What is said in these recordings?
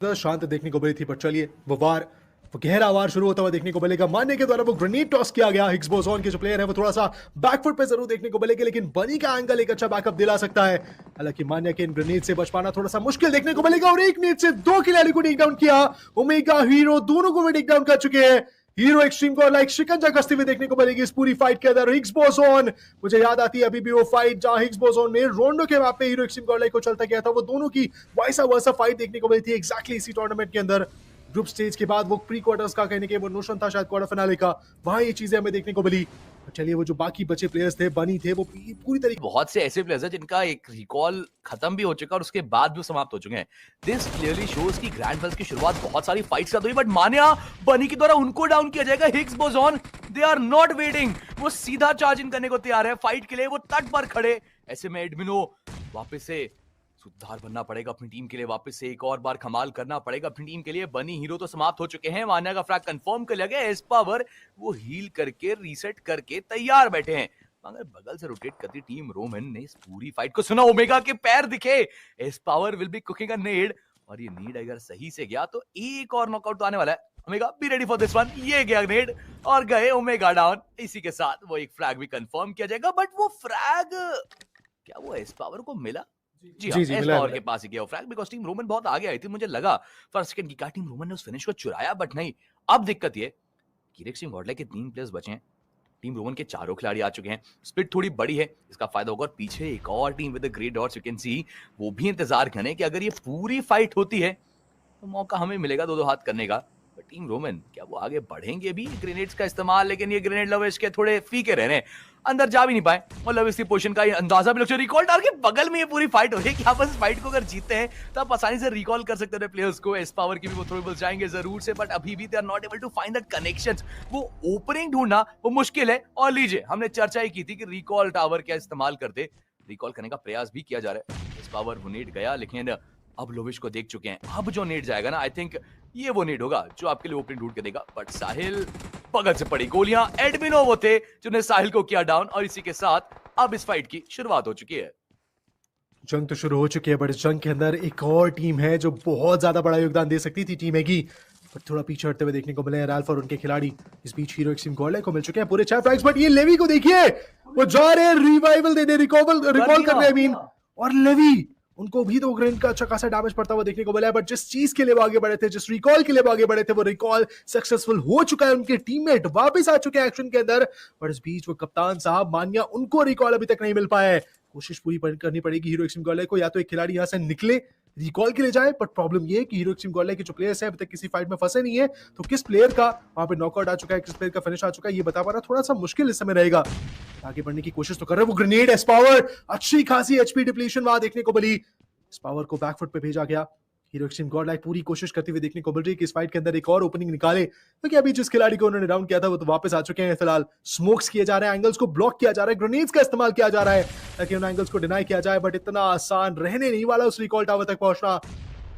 शांत देखने को मिली थी, पर चलिए वो गहरा वार शुरू होता हुआ देखने को मिलेगा। मान्य के द्वारा वो ग्रेनेड टॉस किया गया। हिग्स बोसोन के जो प्लेयर है वो थोड़ा सा बैकफुट पे जरूर देखने को मिलेगा, लेकिन बनी का एंगल एक अच्छा बैकअप दिला सकता है। हालांकि मान्य के इन ग्रेनेड से बच पाना थोड़ा सा मुश्किल देखने को मिलेगा, और एक नेड से दो खिलाड़ी को टेक डाउन किया। ओमेगा हीरो दोनों को भी टेक डाउन कर चुके हैं। हीरो एक्सट्रीम को लाइक शिकंजा कसते हुए देखने को मिलेगी इस पूरी फाइट के अंदर। हिग्स बोसोन, मुझे याद आती है अभी भी वो फाइट जहां हिग्स बोसोन ने रोंडो के मैप पे हीरो एक्सट्रीम को लाइक को चलता गया था। वो दोनों की वैसा वैसा फाइट देखने को मिली थी एग्जैक्टली इसी टूर्नामेंट के अंदर। ग्रुप स्टेज के बाद वो प्री क्वार्टर्स का कहने के वो नोशन था शायद क्वार्टर फिनाले का, वहां ये चीजें हमें देखने को मिली। चलिए वो जो बाकी बचे प्लेयर्स थे, बनी थे, वो पूरी तरीके बहुत से ऐसे प्लेयर्स हैं जिनका एक रिकॉल खत्म भी हो चुका और उसके बाद भी समाप्त हो चुके हैं। दिस क्लियरली शोज की ग्रैंड वेल्थ की शुरुआत बहुत सारी फाइट्स का हुई, बट मान्या बनी के द्वारा उनको डाउन किया जाएगा। Higgs boson, they are not waiting, वो सीधा चार्ज इन करने को तैयार है फाइट के लिए। वो तट पर खड़े, ऐसे में एडमिनो वापस से सुधार बनना पड़ेगा अपनी टीम के लिए, वापस से एक और बार कमाल करना पड़ेगा अपनी टीम के लिए। बनी हीरो तो समाप्त हो चुके हैं, मान्या का फ्रैग कंफर्म कर लिया गया। एस पावर वो हील करके रीसेट करके तैयार बैठे हैं, मगर बगल से रोटेट करती टीम रोमन ने इस पूरी फाइट को सुना। ओमेगा के पैर दिखे, as power will be cooking a need, और ये नीड अगर सही से गया तो एक और नॉकआउट तो आने वाला है। Omega be ready for this one. ये गया नेड और गए ओमेगा डाउन। इसी के साथ वो एक फ्रैग भी कंफर्म किया जाएगा, बट वो फ्रैग क्या वो एस पावर को मिला? जी हाँ, एस पावर के पास ही गया फ्रैग, बिकॉज़ टीम रोमन बहुत आगे आई थी। मुझे लगा फर्स्ट सेकंड की क्या टीम रोमन ने उस फिनिश को चुराया, बट नहीं। अब दिक्कत ये कि रेक्सिम गॉडलाइक के 3 प्लेयर्स बचे हैं, टीम रोमन के चारों खिलाड़ी आ चुके हैं। स्प्लिट थोड़ी बड़ी है, इसका फायदा होगा। और पीछे एक और team with the great dots, you can see, वो भी इंतजार करें कि अगर ये पूरी फाइट होती है तो मौका हमें मिलेगा दो हाथ करने का। पर टीम रोमन क्या वो आगे बढ़ेंगे भी ग्रेनेड्स का इस्तेमाल? लेकिन ये ग्रेनेड लवेश के थोड़े फीके रह रहे हैं, अंदर जा भी नहीं पाए, और लवेश की पोजीशन का अंदाजा भी। रिकॉल टावर के बगल में ये पूरी फाइट हो रही है कि आप इस फाइट को अगर जीतते हैं तो आप आसानी से रिकॉल कर सकते हैं प्लेयर्स को। एस पावर की भी वो थ्रोएबल्स जाएंगे जरूर से, बट अभी भी they are not able to find the connections. वो ओपनिंग ढूंढना वो मुश्किल है। और लीजिए, हमने चर्चा ही की थी कि रिकॉल टावर क्या इस्तेमाल करते, रिकॉल करने का प्रयास भी किया जा रहा है। एस पावर वो नेट गया, लेकिन अब लोविश को देख चुके हैं। अब जो नेट जाएगा ना, आई थिंक ये वो नेट होगा जो आपके लिए ओपनिंग ढूंढ के देगा। बट साहिल, बगल से पड़ी गोलियां। एडमिनो वो थे जिन्होंने साहिल को किया डाउन, और इसी के साथ अब इस फाइट की शुरुआत हो चुकी है। जंग तो शुरू हो चुकी है, बट इस जंग के अंदर एक और टीम है जो बहुत ज्यादा बड़ा योगदान दे सकती थी, टीम हैगी, पर थोड़ा पीछे हटते हुए देखने को मिले हैं रैल्फ और उनके खिलाड़ी। इस बीच हीरो एक्सट्रीम गॉडलाइक को मिल चुके हैं पूरे 4 फ्रैग्स, बट ये लेवी को देखिए, वो जा रहे हैं रिवाइवल देने, रिकॉल करने। आई मीन, और लेवी, उनको भी तो ग्रेनेड का अच्छा खासा डैमेज पड़ता हुआ देखने को मिला है, बट जिस चीज के लिए वो आगे बढ़े थे, जिस रिकॉल के लिए वो आगे बढ़े थे, वो रिकॉल सक्सेसफुल हो चुका है। उनके टीममेट वापस आ चुके हैं एक्शन के अंदर, पर इस बीच वो कप्तान साहब मान्या, उनको रिकॉल अभी तक नहीं मिल पाया है। कोशिश पूरी करनी पड़ेगी हीरो एक्सट्रीम गॉडलाइक को, या तो एक खिलाड़ी यहां से निकले, रिकॉल के लिए जाए, बट प्रॉब्लम ये है कि हीरो एक्सट्रीम गॉडलाइक के जो प्लेयर्स हैं अभी तक किसी फाइट में फंसे नहीं है, तो किस प्लेयर का वहां पे नॉकआउट आ चुका है, किस प्लेयर का फिनिश आ चुका है, ये बता पाना थोड़ा सा मुश्किल इस समय रहेगा। आगे बढ़ने की कोशिश तो कर रहे हैं वो। ग्रेनेड, एस पावर, अच्छी खासी एचपी डिप्लीशन वहां देखने को मिली। इस पावर को बैकफुट पे भेजा गया। हीरो एक्सट्रीम गॉडलाइक पूरी कोशिश करते हुए देखने को मिल रही है कि इस फाइट के अंदर एक और ओपनिंग निकाले, क्योंकि अभी जिस खिलाड़ी को उन्होंने डाउन किया था वो तो वापस आ चुके हैं। फिलहाल स्मोक्स किए जा रहे हैं, एंगल्स को ब्लॉक किया जा रहा है, ग्रेनेड्स का इस्तेमाल किया जा रहा है ताकि उन एंगल्स को डिनाई किया जाए, बट इतना आसान रहने नहीं वाला उस रिकॉल टावर तक पहुंचना।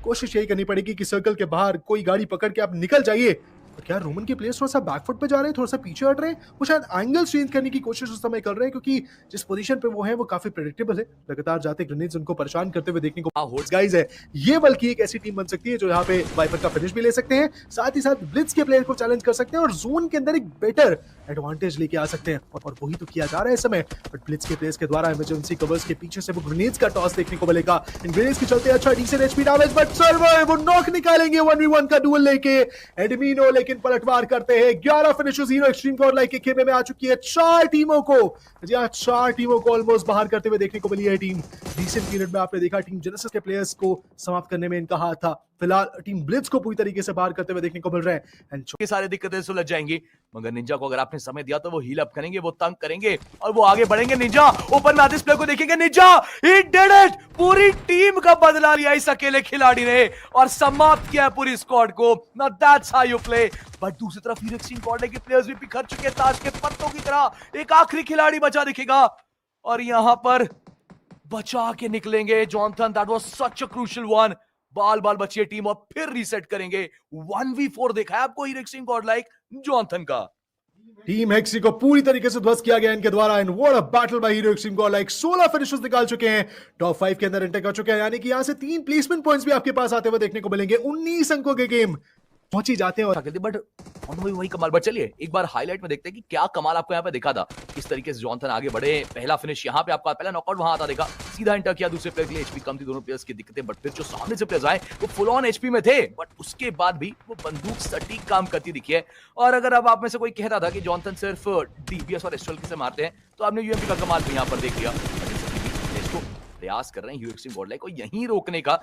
कोशिश यही करनी पड़ेगी कि सर्कल के बाहर कोई गाड़ी पकड़ के आप निकल जाइए। और क्या रोमन के प्लेयर्स थोड़ा सा बैकफुट पे जा रहे हैं, थोड़ा सा पीछे हट रहे हैं, वो शायद एंगल चेंज करने की कोशिश उस समय कर रहे हैं, क्योंकि जिस पोजीशन पे वो है वो काफी प्रेडिक्टेबल है। लगातार जाते ग्रेनेड्स उनको परेशान करते हुए देखने को होट्स गाइस है। ये बल्कि एक ऐसी टीम बन सकती है जो यहाँ पे वाइपर का फिनिश भी ले सकते हैं, साथ ही साथ ब्लिट्ज के प्लेयर को चैलेंज कर सकते हैं और जोन के अंदर एक बेटर एडवांटेज लेके आ सकते हैं, और वही तो किया जा रहा है इस समय। बट ब्लिट्ज के प्लेयर्स के द्वारा इमरजेंसी कवर्स के पीछे से वो ग्रेनेड्स का टॉस देखने को मिलेगा। इन ग्रेनेड्स के चलते अच्छा decent HP damage, but server वो नॉक निकालेंगे 1v1 का डुएल लेके एडमिनो, लेकिन पलटवार करते हैं। 11 फिनिशेस हीरो एक्सट्रीम गॉडलाइक के खेमे में आ चुकी है। 4 टीमों को, जी हां, 4 टीमों को ऑलमोस्ट बाहर करते हुए देखने को मिली है टीम। रिसेंट पीरियड में आपने देखा टीम जेनेसिस के प्लेयर्स को समाप्त करने में इनका हाथ था, फिलहाल टीम ब्लिट्ज को पूरी तरीके से बाहर करते हुए देखने को मिल रहे हैं। ये सारी दिक्कतें सुलझ जाएंगी, मगर निंजा को अगर आपने समय दिया तो वो हील अप करेंगे, वो तंग करेंगे और वो आगे बढ़ेंगे। निंजा ओपन में आते इस प्ले को देखेंगे, निंजा ही डिड इट, पूरी टीम का बदला लिया इस अकेले खिलाड़ी ने और समाप्त किया पूरी स्क्वाड को। Now that's how you play. But दूसरी तरफ हीरो एक्सट्रीम गॉडलाइक के प्लेयर्स भी बिखर चुके हैं ताश के पत्तों की तरह। एक आखिरी खिलाड़ी बचा दिखेगा और यहां पर बचा के निकलेंगे Jonathan. That was such a crucial one. बाल बाल बची है टीम और फिर रीसेट करेंगे। 1v4 देखा है आपको हीरो एक्सट्रीम गॉडलाइक जॉनथन का। टीम हेक्सी को पूरी तरीके से ध्वस्त किया गया इनके द्वारा। And what a battle by hero extreme god like. 16 finishes निकाल चुके हैं, टॉप 5 के अंदर एंटर कर चुके हैं, यानी कि यहां से 3 प्लेसमेंट पॉइंट्स भी आपके पास आते हुए देखने को मिलेंगे। 19 अंकों के गेम पहुंच ही जाते हैं। और बट वही कमाल। बट चलिए एक बार हाईलाइट में देखते हैं कि क्या कमाल आपको यहाँ पे दिखा था, किस तरीके से जॉनथन आगे बढ़े। पहला फिनिश यहाँ पे आपका, पहला नॉकआउट वहां आता देखा, सीधा इंटर किया दूसरे प्लेयर के लिए। एचपी कम थी दोनों प्लेयर्स की दिक्कतें, बट फिर जो सामने से प्लेयर्स आए वो फुल ऑन एचपी में थे, बट उसके बाद भी वो बंदूक सटीक काम करती दिखी है। और अगर अब आप में से कोई कहता था कि जॉनथन सिर्फ डीपीएस और एस्ट्रल से मारते हैं, तो आपने यूएमपी का कमाल भी यहाँ पर देख लिया। प्रयास कर रहे हैं हीरो एक्सट्रीम गॉड लाइक को यहीं रोकने का,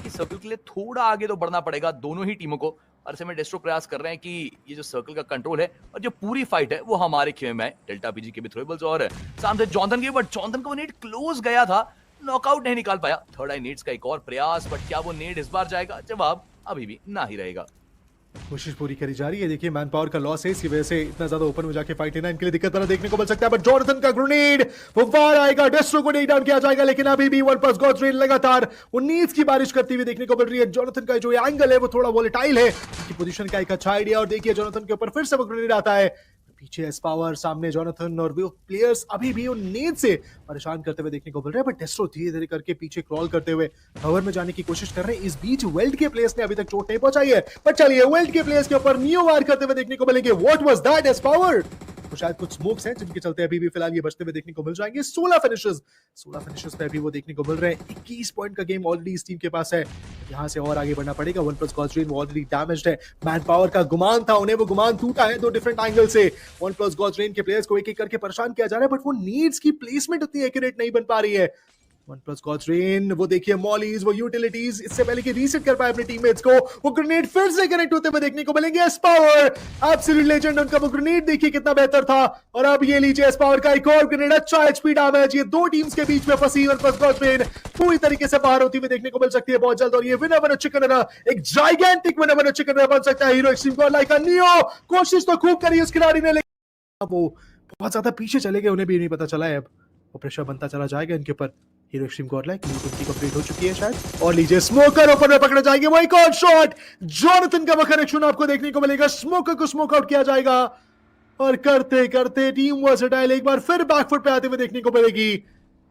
कि सर्कल के लिए थोड़ा आगे तो बढ़ना पड़ेगा दोनों ही टीमों को। और ऐसे में डेस्ट्रो प्रयास कर रहे हैं कि ये जो सर्कल का कंट्रोल है और जो पूरी फाइट है वो हमारे खेमे में है। डेल्टा पीजी के भी थ्रोएबल्स और सामने जॉनथन के, बट जॉनथन का वो नेट क्लोज गया था, नॉकआउट नहीं निकाल पाया। थर्ड आई नेट्स का एक और प्रयास, बट क्या वो नेट इस बार जाएगा? जवाब अभी भी ना ही रहेगा। कोशिश पूरी करी जा रही है। देखिए मैन पावर का लॉस है, इसकी वजह से इतना ज्यादा ओपन में जाके फाइट लेना इनके लिए दिक्कत बना देखने को मिल सकता है। बट जॉनथन का ग्रेनेड वो वार आएगा, डेस्ट्रो को नहीं डाउन किया जाएगा, लेकिन अभी भी वन प्लस गॉड्स रेन लगातार 19 की बारिश करती हुई देखने को मिल रही है। जॉनथन का जो एंगल है वो थोड़ा वोलेटाइल है, उनकी पोजीशन का एक अच्छा आइडिया। और देखिए जॉनथन के ऊपर फिर से वो ग्रेनेड आता है, पीछे एस पावर, सामने जॉनथन, और वो प्लेयर्स अभी भी उन नींद से परेशान करते हुए देखने को मिल रहे हैं। बट डेस्ट्रो धीरे धीरे करके पीछे क्रॉल करते हुए कवर में जाने की कोशिश कर रहे हैं। इस बीच वेल्ड के प्लेयर्स ने अभी तक चोट नहीं पहुंचाई है, पर चलिए वेल्ड के प्लेयर्स के ऊपर नियो वार करते हुए देखने को मिलेंगे। What was that S power? तो शायद कुछ स्मोक्स हैं जिनके चलते अभी भी फिलहाल ये बचते हुए देखने को मिल जाएंगे। 16 फिनिशेस पे अभी वो देखने को मिल रहे हैं। 21 पॉइंट का गेम ऑलरेडी इस टीम के पास है, यहां से और आगे बढ़ना पड़ेगा। वन प्लस गॉड्स रेन वो ऑलरेडी डैमेज्ड है, मैन पावर का गुमान था उन्हें, वो गुमान टूटा है 2 डिफरेंट एंगल से। वन प्लस गॉड्स रेन के प्लेयर्स को एक एक करके परेशान किया जा रहा है, बट वो नीड्स की प्लेसमेंट उतनी एक्यूरेट नहीं बन पा रही है। वन प्लस गॉड्स रेन वो देखिए मॉलीज, वो यूटिलिटीज, इससे पहले कि रीसेट कर पाए अपने टीममेट्स को, वो ग्रेनेड फिर से कनेक्ट होते हुए देखने को मिलेंगे। एस पावर एब्सोल्यूट लेजेंड, उनका वो ग्रेनेड देखिए कितना बेहतर था। और अब ये लीजिए एस पावर का एक और ग्रेनेड, अच्छा एचपी डैमेज। ये 2 टीम्स के बीच में फंसी वन प्लस गॉड्स रेन पूरी तरीके से बाहर होती हुई देखने को मिल सकती है बहुत जल्द। और ये विनर बनो चिकन रनर, एक जाइगेंटिक विनर बनो चिकन रनर बन सकता है hero extreme god like. Neo कोशिश तो खूब करी उस खिलाड़ी ने, लेकिन वो बहुत ज्यादा पीछे चले गए, उन्हें भी नहीं पता चला है। अब वो प्रेशर बनता चला जाएगा इनके ऊपर। हीरो एक्सट्रीम गॉड लाइक उनकी कंप्लीट हो चुकी है शायद, और लीजिए स्मोकर ओपन में पकड़े जाएंगे। वो एक और शॉट, जॉनथन का वो कनेक्शन आपको देखने को मिलेगा। स्मोकर को स्मोक आउट किया जाएगा, और करते करते टीम वर्सेटाइल एक बार फिर बैकफुट पे आते हुए देखने को मिलेगी।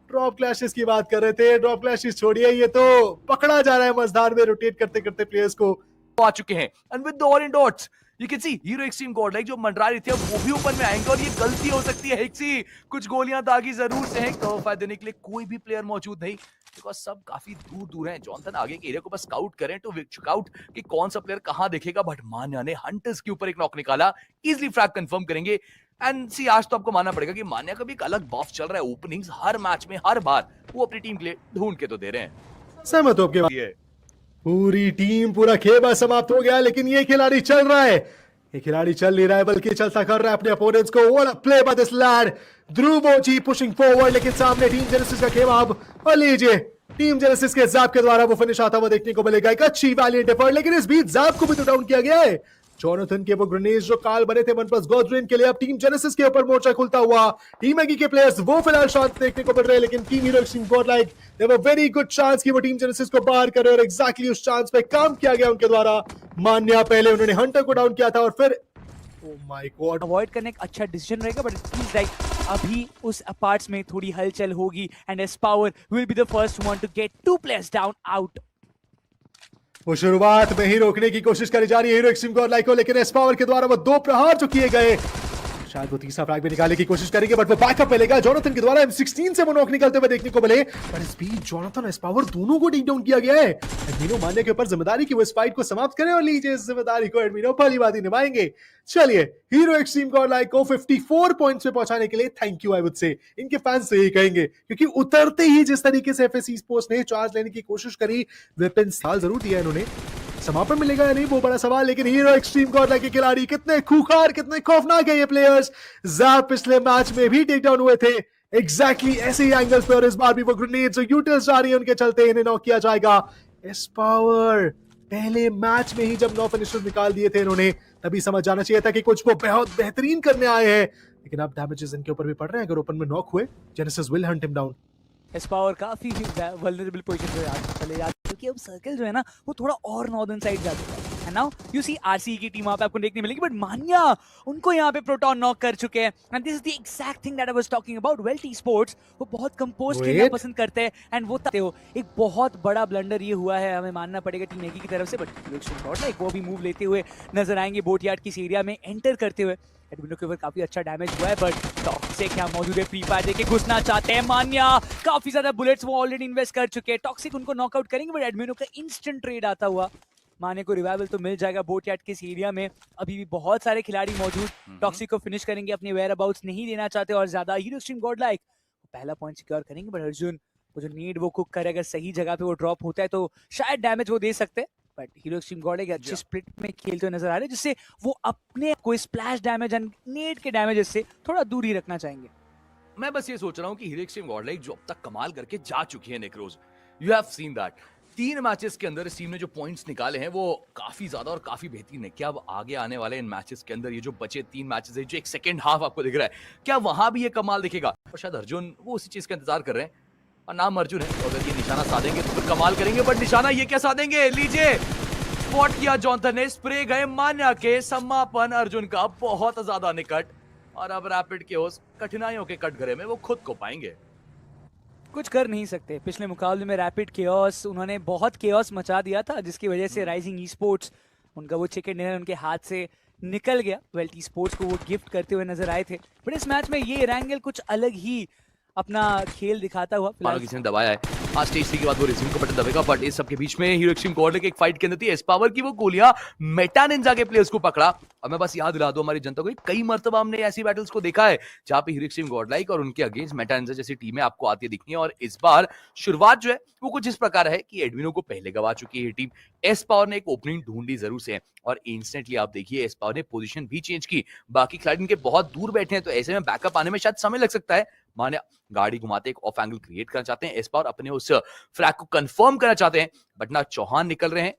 ड्रॉप क्लैशेस की बात कर रहे थे, ड्रॉप क्लैशेस छोड़िए, ये तो पकड़ा जा रहा है मझधार में रोटेट करते करते प्लेयर्स को। आ चुके हैं and with the all in dots you can see hero extreme god like जो मंडरा रही थी, अब वो भी ओपन में आएंगे। और ये गलती हो सकती है हेक्सी, कुछ गोलियां दागी जरूर से हैं, कवर फायर देने के लिए कोई भी प्लेयर मौजूद नहीं, बिकॉज सब काफी दूर दूर हैं। जॉनथन आगे के एरिया को बस स्काउट करें तो चेकआउट कि कौन सा प्लेयर कहां देखेगा। बट मान्या ने हंटर्स के ऊपर एक नॉक निकाला, इजीली फ्रैग कंफर्म करेंगे। एंड सी आज तो आपको मानना पड़ेगा कि मान्या का भी एक अलग बफ चल रहा है। ओपनिंग्स हर मैच में हर बार वो अपनी टीम के लिए ढूंढ के तो दे रहे हैं। सहमत हो आपके बात। पूरी टीम, पूरा खेबा समाप्त हो गया, लेकिन ये खिलाड़ी चल रहा है। ये खिलाड़ी चल नहीं रहा है बल्कि चलता कर रहा है अपने अपोनेंट्स को। What a play by this lad, Dhruv OG pushing forward, लेकिन सामने टीम जेनेसिस का खेमा। अब और लीजिए टीम जेनेसिस के जैप के द्वारा वो फिनिश आता हुआ देखने को मिलेगा। एक अच्छी वैलिएंट एफर्ट, लेकिन इस बीच जैप को भी तो डाउन किया गया है। जॉनथन के वो ग्रेनेड्स जो काल बने थे वन प्लस गॉड्स रेन के लिए, अब टीम जेनेसिस के ऊपर मोर्चा खुलता हुआ। टीम एगी के प्लेयर्स वो फिलहाल शांत देखने को मिल रहे हैं, लेकिन team hero extreme god like they have a very good chance कि वो टीम जेनेसिस को बाहर करे, और एग्जैक्टली उस चांस पे काम किया गया उनके द्वारा। मान्या पहले उन्होंने हंटर को डाउन किया था, और फिर ओह माय गॉड अवॉइड करने एक अच्छा डिसीजन रहेगा, बट इट फील्स लाइक अभी उस अपार्ट्स में थोड़ी हलचल होगी and S power will be the first one to get 2 players down out. वो शुरुआत में ही रोकने की कोशिश करी जा रही है हीरो एक्सट्रीम गॉड लाइक को, लेकिन एस पावर के द्वारा वो 2 प्रहार जो किए गए, शायद वो तीसरा फ्रैग भी निकालने की कोशिश करेंगे, बट वो बैकअप मिलेगा। जॉनथन के द्वारा M16 से वो नॉक निकलते हुए देखने को मिले, पर इस बीच जॉनथन एस पावर दोनों को टेक डाउन किया गया है। एडमिनो मान्य के ऊपर जिम्मेदारी की वो इस फाइट को समाप्त करें, और लीजिए इस जिम्मेदारी को एडमिनो पहली बार ही निभाएंगे। चलिए हीरो एक्सट्रीम गॉड लाइक को 54 पॉइंट्स पे पहुंचाने के लिए thank you I would say इनके फैंस से ही कहेंगे, क्योंकि उतरते ही जिस तरीके से एफएससी स्पोर्ट्स ने चार्ज लेने की कोशिश करी, वेपन साल जरूर दिया इन्होंने, समापन मिलेगा या नहीं वो बड़ा सवाल। लेकिन हीरो एक्सट्रीम गॉड लाइक के खिलाड़ी कितने खूंखार, कितने खौफनाक है ये प्लेयर्स। जैप पिछले मैच में भी टेक डाउन हुए थे एग्जैक्टली ऐसे ही एंगल्स पे, और इस बार भी वो ग्रेनेड्स और यूटिल्स जा रही है उनके चलते, इन्हें नॉक किया जाएगा। एस पावर पहले मैच में ही जब 9 फिनिशर्स निकाल दिए थे इन्होंने, तभी समझ जाना चाहिए था कि कुछ वो बहुत बेहतरीन करने आए हैं, लेकिन अब डैमेजेस इनके ऊपर भी पड़ रहे हैं। अगर ओपन में नॉक हुए, genesis will Hunt him down. S power काफी वल्नरेबल पोजीशन पे चले जाते हैं, क्योंकि अब सर्कल जो है ना वो थोड़ा और नॉर्दर्न साइड जा चुका है। And now you see RCE की टीम वहां पे आपको देखने मिलेगी, बट मान्या उनको यहाँ पे प्रोटॉन नॉक कर चुके हैं। And this is the exact thing that I was talking about. Well T sports वो बहुत कंपोज खेलना Wait. पसंद करते हैं, एंड वो हो एक बहुत बड़ा ब्लंडर ये हुआ है, हमें मानना पड़ेगा टीम एगी की तरफ से। बट वो भी मूव लेते हुए नजर आएंगे बोट यार्ड की इस एरिया में एंटर करते हुए। एडमिनो के ऊपर काफी अच्छा डैमेज हुआ है, बट टॉक्सिक यहाँ मौजूद है, फ्री फायर देके घुसना चाहते हैं मान्या। काफी ज्यादा बुलेट्स वो ऑलरेडी इन्वेस्ट कर चुके हैं, टॉक्सिक उनको नॉकआउट करेंगे, बट एडमिनो का इंस्टेंट ट्रेड आता हुआ मान्या को रिवाइवल तो मिल जाएगा। बोट यार्ड के इस एरिया में अभी भी बहुत सारे खिलाड़ी मौजूद टॉक्सिक को फिनिश करेंगे, अपने वेयर अबाउट्स नहीं देना चाहते और ज्यादा। हीरो एक्सट्रीम गॉड लाइक पहला पॉइंट सिक्योर करेंगे, बट अर्जुन वो जो नीड वो कुक करे, अगर सही जगह पे वो ड्रॉप होता है तो शायद डैमेज वो दे सकते हैं। बट हीरो एक्सट्रीम गॉड एक अच्छे स्प्लिट में खेलते हुए नजर आ रहे हैं, जिससे वो अपने कोई स्प्लैश डैमेज एंड नेट के डैमेजेस से थोड़ा दूर ही रखना चाहेंगे। मैं बस ये सोच रहा हूँ कि हीरो एक्सट्रीम गॉड लाइक जो अब तक कमाल करके जा चुकी है necrose, you have seen that 3 matches के अंदर इस टीम ने जो पॉइंट्स निकाले हैं वो काफी ज्यादा और काफी बेहतरीन है। क्या अब आगे आने वाले इन मैचेस के अंदर ये जो बचे 3 मैचेस है, जो एक सेकंड हाफ आपको दिख रहा है, क्या वहां भी ये कमाल दिखेगा? और शायद अर्जुन वो उसी चीज का इंतजार कर रहे हैं, और नाम अर्जुन है, तो अगर ये निशाना साधेंगे तो फिर कमाल करेंगे। बट निशाना ये क्या साधेंगे, लीजिए स्पॉट किया जॉनथन ने, स्प्रे गए मान्या के, समापन अर्जुन का बहुत ज्यादा निकट, और अब रैपिड के उस कठिनाइयों के कटघरे में वो खुद को पाएंगे। कुछ कर नहीं सकते। पिछले मुकाबले में रैपिड केओस उन्होंने बहुत केओस मचा दिया था, जिसकी वजह से राइजिंग ई स्पोर्ट्स उनका वो चिकन डिनर उनके हाथ से निकल गया। वेल टी स्पोर्ट्स को वो गिफ्ट करते हुए नजर आए थे, बट इस मैच में ये रैंगल कुछ अलग ही अपना खेल दिखाता हुआ फिलहाल किसी ने दबाया है। हाँ, स्टेज 3 के बाद वो रिज्यूम का बटन दबेगा, बट इस सब के बीच में हीरो एक्सट्रीम गॉड लाइक एक फाइट के अंदर थी, एस पावर की वो गोलियां मेटा निंजा के प्लेयर्स को पकड़ा। और मैं बस याद दिला दूं हमारी जनता को, कई मर्तबा हमने ऐसी बैटल्स को देखा है जहां पे हीरो एक्सट्रीम गॉड लाइक और उनके अगेंस्ट मेटा निंजा जैसी टीमें आपको आती दिखनी है। और इस बार शुरुआत जो है वो कुछ इस प्रकार है कि एडमिनो को पहले गवा चुकी है ये टीम। एस पावर ने एक ओपनिंग ढूंढी जरूर से, और इंस्टेंटली आप देखिए एस पावर ने पोजीशन भी चेंज की। बाकी खिलाड़ी इनके बहुत दूर बैठे हैं, तो ऐसे में बैकअप आने में शायद समय लग सकता है। माने गाड़ी घुमाते एक ऑफ एंगल क्रिएट करना चाहते हैं, एस पावर अपने उस फ्लैग को कंफर्म करना चाहते हैं, बट ना चौहान निकल रहे हैं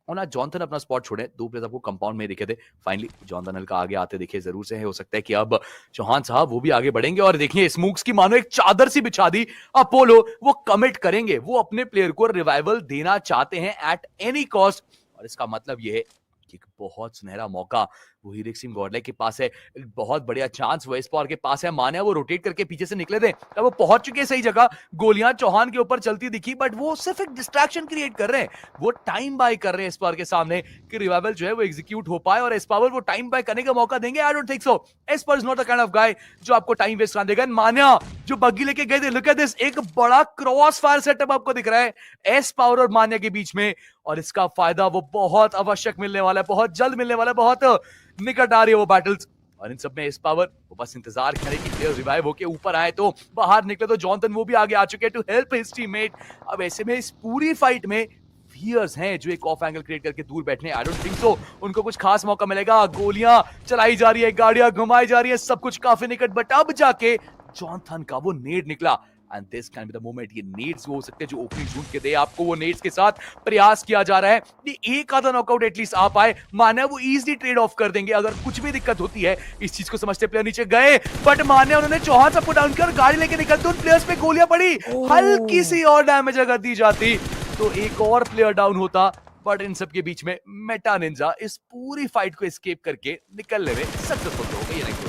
और ना जॉनथन अपना स्पॉट छोड़े। 2 प्लेयर्स आपको कंपाउंड में दिखे थे, फाइनली जॉनथन हल्का आगे आते दिखे जरूर से है। हो सकता है कि अब चौहान साहब वो भी आगे बढ़ेंगे, और देखिए स्मूक्स की मानो एक चादर सी बिछा दी अपोलो, वो कमिट करेंगे, वो अपने प्लेयर को रिवाइवल देना चाहते हैं एट एनी कॉस्ट। और इसका मतलब ये है कि एक बहुत सुनहरा मौका वो हीरो एक्सट्रीम गॉड लाइक के पास है, एक बहुत बढ़िया चांस वो एस पावर के पास है। मान्या वो रोटेट करके पीछे से निकले थे, अब वो पहुंच चुके हैं सही जगह, गोलियां चौहान के ऊपर चलती दिखी, बट वो सिर्फ एक डिस्ट्रैक्शन क्रिएट कर रहे हैं, वो टाइम बाय कर रहे हैं एस पावर के सामने कि रिवाइवल जो है वो एग्जीक्यूट हो पाए। और एस पावर वो टाइम बाय करने का मौका देंगे? I don't think so. S power is not the kind of guy जो आपको टाइम वेस्ट कर देगा। मान्या जो बग्गी लेके गए थे, लुक एट दिस, एक बड़ा क्रॉस फायर सेटअप आपको दिख रहा है एस पावर और मान्या के बीच में, और इसका फायदा वो बहुत आवश्यक मिलने वाला है, बहुत जल्द मिलने वाला है, बहुत निकट आ रही है वो बैटल्स। और इन सब में एस पावर वो बस इंतजार करे कि प्लेयर रिवाइव होके ऊपर आए, तो बाहर निकले तो जॉनथन वो भी आगे आ चुके हैं टू हेल्प हिज टीममेट। अब ऐसे में इस पूरी फाइट में फियर्स हैं जो एक ऑफ एंगल क्रिएट करके दूर बैठने, आई डोंट थिंक सो उनको कुछ खास मौका मिलेगा। गोलियां चलाई जा रही है, गाड़ियां घुमाई जा रही है, सब कुछ काफी निकट, बट अब जाके जॉनथन का वो नेड निकला, and this can be the moment. ये नेड्स वो हो सकते हैं जो ओपनिंग ढूंढ के दे आपको, वो नेड्स के साथ प्रयास किया जा रहा है, ये एक आधा नॉकआउट एटलीस्ट आ पाए। मान्या वो इजीली ट्रेड ऑफ कर देंगे अगर कुछ भी दिक्कत होती है, इस चीज को समझते प्लेयर नीचे गए, बट मान्या उन्होंने चौहान सबको डाउन कर गाड़ी लेके निकलते उन प्लेयर्स पे गोलियां पड़ी, हल्की सी और डैमेज अगर दी जाती तो एक और प्लेयर डाउन होता। बट इन सब के बीच में मेटा निंजा इस पूरी फाइट को एस्केप करके निकलने में सक्सेसफुल हो गई है।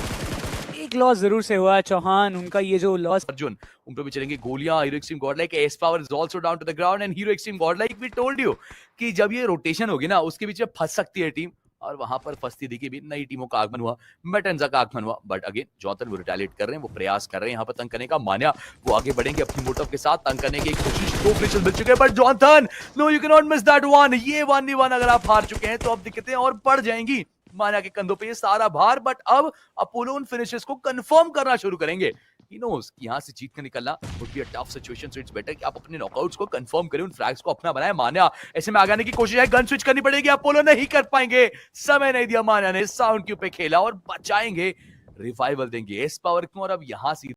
एक लॉस जरूर से हुआ है चौहान, उनका ये जो लॉस अर्जुन उन पे भी चलेंगे गोलियां। Hero extreme god like S power is also down to the ground, and hero extreme god like we told you कि जब ये रोटेशन होगी ना उसके बीच में फंस सकती है टीम, और वहां पर फंसती दिखी भी नई टीमों का आगमन हुआ, मेटेंजा का आगमन हुआ। बट अगेन जॉनथन वो रिटेलिएट कर रहे हैं, वो प्रयास कर रहे हैं यहाँ पर तंग करने का। मान्या वो आगे बढ़ेंगे अपनी मोटिव के साथ, तंग करने की कोशिश, 2 फिनिशेस मिल चुके हैं, but Jonathan no you can not miss that one. ये 1v1 अगर आप हार चुके हैं तो अब दिक्कतें और बढ़ जाएंगी मान्या के कंधों पे ये सारा भार। बट अब अपोलो उन फिनिशेस को कंफर्म करना शुरू करेंगे। He knows कि यहाँ से जीत कर निकलना would be a tough situation, so it's better कि आप अपने नॉकआउट्स को कंफर्म करें, उन फ्रैग्स को अपना बनाए। मान्या ऐसे में आगे आने की कोशिश है, गन स्विच करनी पड़ेगी, अपोलो नहीं कर पाएंगे, समय नहीं दिया मान्या ने, साउंड क्यू पे खेला और बचाएंगे, रिवाइवल देंगे एस पावर को। और अब यहाँ से